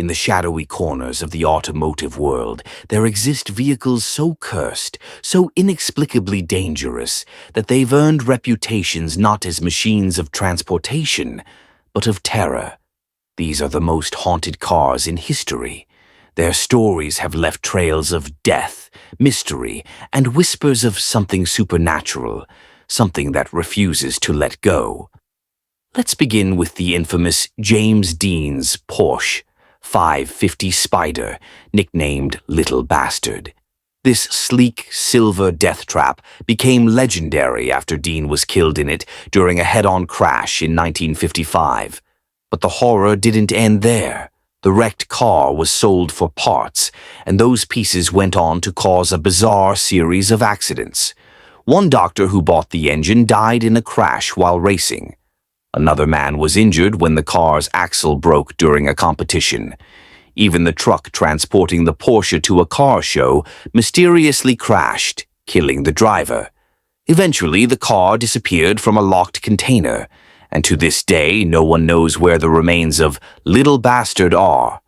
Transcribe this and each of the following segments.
In the shadowy corners of the automotive world, there exist vehicles so cursed, so inexplicably dangerous, that they've earned reputations not as machines of transportation, but of terror. These are the most haunted cars in history. Their stories have left trails of death, mystery, and whispers of something supernatural, something that refuses to let go. Let's begin with the infamous James Dean's Porsche 550 Spyder, nicknamed Little Bastard. This sleek, silver death trap became legendary after Dean was killed in it during a head-on crash in 1955. But the horror didn't end there. The wrecked car was sold for parts, and those pieces went on to cause a bizarre series of accidents. One doctor who bought the engine died in a crash while racing. Another man was injured when the car's axle broke during a competition. Even the truck transporting the Porsche to a car show mysteriously crashed, killing the driver. Eventually, the car disappeared from a locked container, and to this day, no one knows where the remains of Little Bastard are.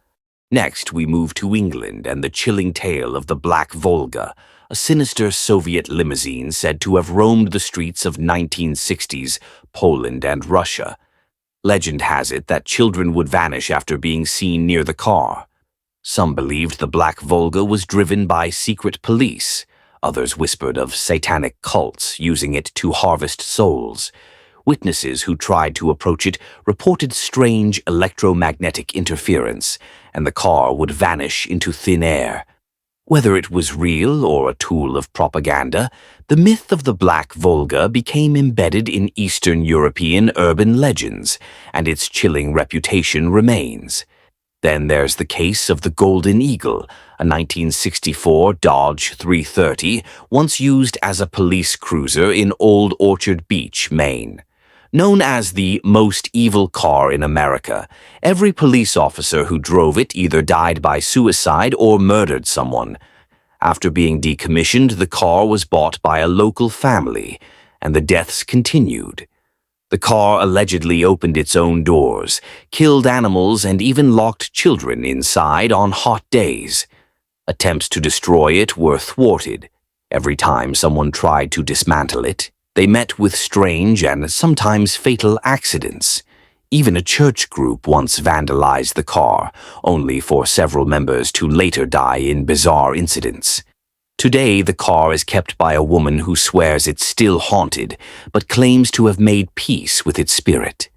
Next, we move to England and the chilling tale of the Black Volga, a sinister Soviet limousine said to have roamed the streets of 1960s Poland and Russia. Legend has it that children would vanish after being seen near the car. Some believed the Black Volga was driven by secret police. Others whispered of satanic cults using it to harvest souls. Witnesses who tried to approach it reported strange electromagnetic interference, and the car would vanish into thin air. Whether it was real or a tool of propaganda, the myth of the Black Volga became embedded in Eastern European urban legends, and its chilling reputation remains. Then there's the case of the Golden Eagle, a 1964 Dodge 330, once used as a police cruiser in Old Orchard Beach, Maine. Known as the most evil car in America, every police officer who drove it either died by suicide or murdered someone. After being decommissioned, the car was bought by a local family, and the deaths continued. The car allegedly opened its own doors, killed animals, and even locked children inside on hot days. Attempts to destroy it were thwarted. Every time someone tried to dismantle it, they met with strange and sometimes fatal accidents. Even a church group once vandalized the car, only for several members to later die in bizarre incidents. Today, the car is kept by a woman who swears it's still haunted, but claims to have made peace with its spirit.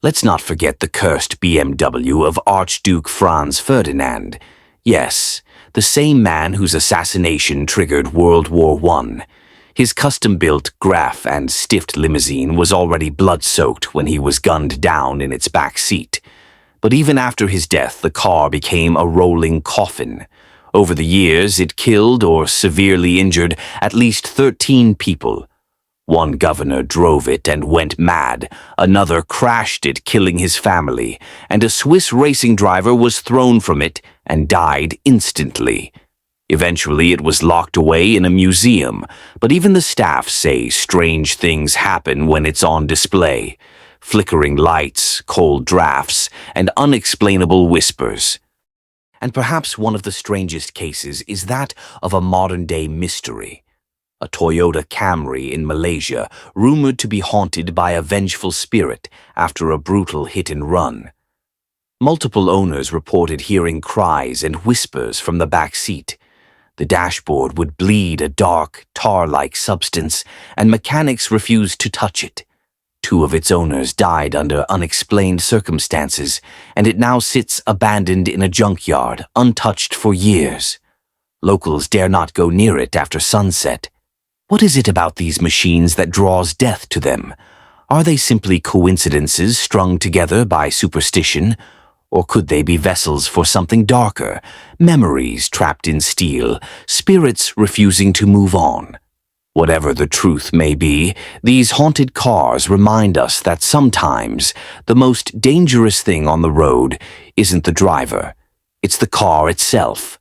Let's not forget the cursed BMW of Archduke Franz Ferdinand. Yes, the same man whose assassination triggered World War I. His custom-built Graf and Stift limousine was already blood-soaked when he was gunned down in its back seat. But even after his death, the car became a rolling coffin. Over the years, it killed or severely injured at least 13 people. One governor drove it and went mad, another crashed it, killing his family, and a Swiss racing driver was thrown from it and died instantly. Eventually, it was locked away in a museum, but even the staff say strange things happen when it's on display. Flickering lights, cold drafts, and unexplainable whispers. And perhaps one of the strangest cases is that of a modern-day mystery. A Toyota Camry in Malaysia, rumored to be haunted by a vengeful spirit after a brutal hit-and-run. Multiple owners reported hearing cries and whispers from the back seat. The dashboard would bleed a dark, tar-like substance, and mechanics refused to touch it. Two of its owners died under unexplained circumstances, and it now sits abandoned in a junkyard, untouched for years. Locals dare not go near it after sunset. What is it about these machines that draws death to them? Are they simply coincidences strung together by superstition? Or could they be vessels for something darker, memories trapped in steel, spirits refusing to move on? Whatever the truth may be, these haunted cars remind us that sometimes the most dangerous thing on the road isn't the driver, it's the car itself.